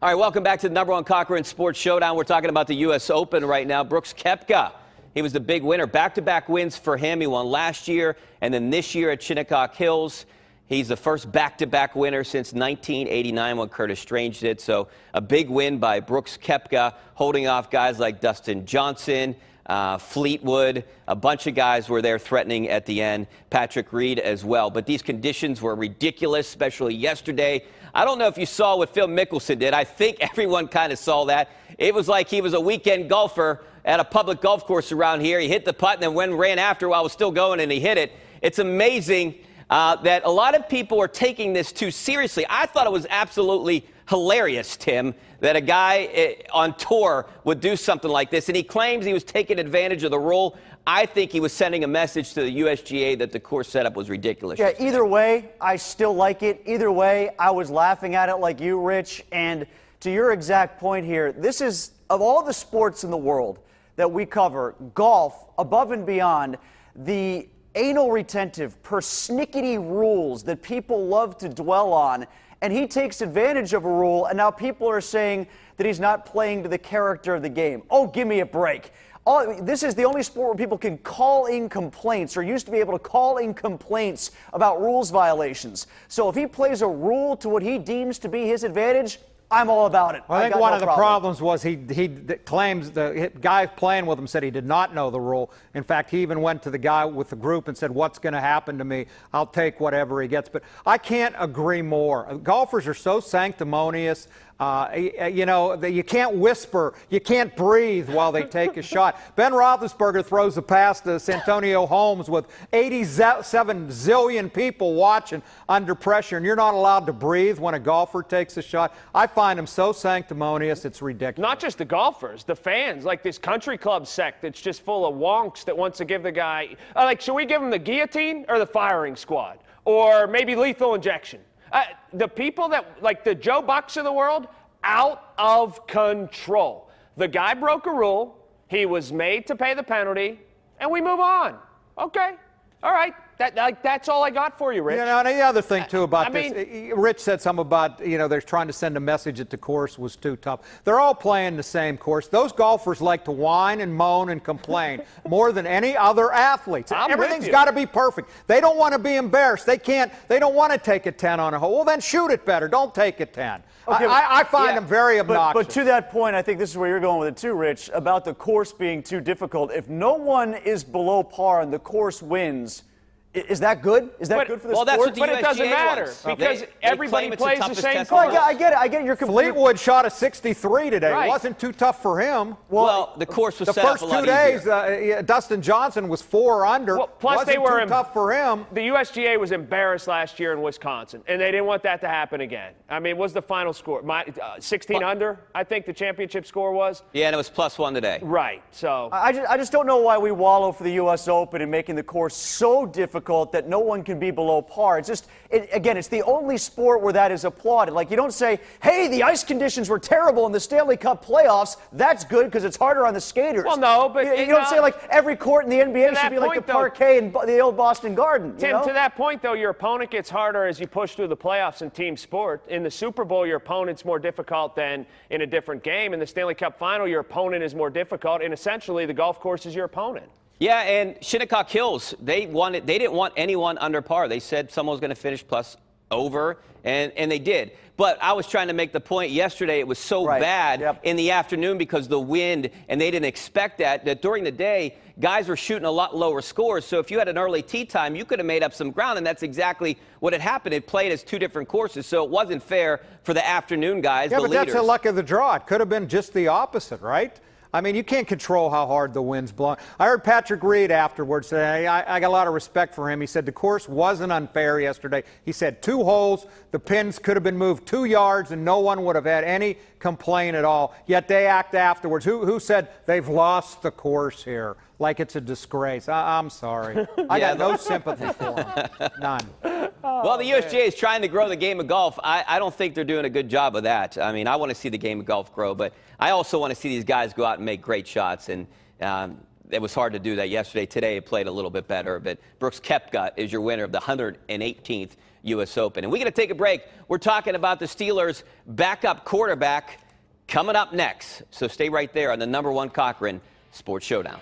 All right, welcome back to the #1 Cochran Sports Showdown. We're talking about the U.S. Open right now. Brooks Koepka, he was the big winner. Back-to-back wins for him. He won last year and then this year at Shinnecock Hills. He's the first back-to-back winner since 1989 when Curtis Strange did. So a big win by Brooks Koepka, holding off guys like Dustin Johnson, Fleetwood. A bunch of guys were there threatening at the end. Patrick Reed as well. But these conditions were ridiculous, especially yesterday. I don't know if you saw what Phil Mickelson did. I think everyone kind of saw that. It was like he was a weekend golfer at a public golf course around here. He hit the putt and then ran after while it was still going, and he hit it. It's amazing that a lot of people are taking this too seriously. I thought it was absolutely hilarious, Tim, that a guy on tour would do something like this, and he claims he was taking advantage of the rule. I think he was sending a message to the USGA that the course setup was ridiculous. Yeah, either way, I still like it. Either way, I was laughing at it like you, Rich. And to your exact point here, this is, of all the sports in the world that we cover, golf, above and beyond, the anal retentive, persnickety rules that people love to dwell on. And he takes advantage of a rule, and now people are saying that he's not playing to the character of the game. Oh, give me a break. This is the only sport where people can call in complaints, or used to be able to call in complaints about rules violations. So if he plays a rule to what he deems to be his advantage, I'm all about it. Well, I think one of the problems was he claims the guy playing with him said he did not know the rule. In fact, he even went to the guy with the group and said, "What's going to happen to me? I'll take whatever he gets." But I can't agree more. Golfers are so sanctimonious. You know, you can't whisper, you can't breathe while they take a shot. Ben Roethlisberger throws a pass to Santonio Holmes with 87 zillion people watching under pressure, and you're not allowed to breathe when a golfer takes a shot. I find him so sanctimonious, it's ridiculous. Not just the golfers, the fans, like this country club sect that's just full of wonks that wants to give the guy, like, should we give him the guillotine or the firing squad? Or maybe lethal injection? The people that, like the Joe Bucks of the world, out of control. The guy broke a rule. He was made to pay the penalty, and we move on. Okay. All right. That's all I got for you, Rich. You know, and the other thing, too, about this, Rich said something about, you know, they're trying to send a message that the course was too tough. They're all playing the same course. Those golfers like to whine and moan and complain more than any other athletes. Everything's got to be perfect. They don't want to be embarrassed. They don't want to take a 10 on a hole. Well, then shoot it better. Don't take a 10. Okay, I find them very obnoxious. But to that point, I think this is where you're going with it too, Rich, about the course being too difficult. If no one is below par and the course wins, is that good? Is that good for the sport? That's what the but USGA it doesn't matter because everybody plays the same course. I get it. I get it. Fleetwood shot a 63 today. Right. It wasn't too tough for him. Well, the course was set up a lot easier. The first 2 days, Dustin Johnson was 4 under. Well, plus wasn't too tough for him. The USGA was embarrassed last year in Wisconsin, and they didn't want that to happen again. I mean, what's the final score? 16 under, I think the championship score was. Yeah, and it was +1 today. Right. So I just don't know why we wallow for the U.S. Open and making the course so difficult that no one can be below par. It's just, again, it's the only sport where that is applauded. Like, you don't say, hey, the ice conditions were terrible in the Stanley Cup playoffs. That's good because it's harder on the skaters. Well, no, but you don't say, like, every court in the NBA should be like the parquet in the old Boston Garden. Tim, to that point, though, your opponent gets harder as you push through the playoffs in team sport. In the Super Bowl, your opponent's more difficult than in a different game. In the Stanley Cup final, your opponent is more difficult, and essentially the golf course is your opponent. Yeah, and Shinnecock Hills, they didn't want anyone under par. They said someone was going to finish plus over, and they did. But I was trying to make the point yesterday it was so bad in the afternoon because the wind, and they didn't expect that during the day, guys were shooting a lot lower scores. So if you had an early tee time, you could have made up some ground, and that's exactly what had happened. It played as 2 different courses, so it wasn't fair for the afternoon guys, the leaders. Yeah, but that's the luck of the draw. It could have been just the opposite, right? I mean, you can't control how hard the wind's blowing. I heard Patrick Reed afterwards say, I got a lot of respect for him. He said the course wasn't unfair yesterday. He said 2 holes, the pins could have been moved 2 yards, and no one would have had any complaint at all. Yet they act afterwards. Who said they've lost the course here? Like it's a disgrace. I'm sorry. I got no sympathy for him. None. Well, the USGA is trying to grow the game of golf. I don't think they're doing a good job of that. I mean, I want to see the game of golf grow, but I also want to see these guys go out and make great shots. And it was hard to do that yesterday. Today, it played a little bit better. But Brooks Koepka is your winner of the 118th U.S. Open. And we're going to take a break. We're talking about the Steelers' backup quarterback coming up next. So stay right there on the #1 Cochran Sports Showdown.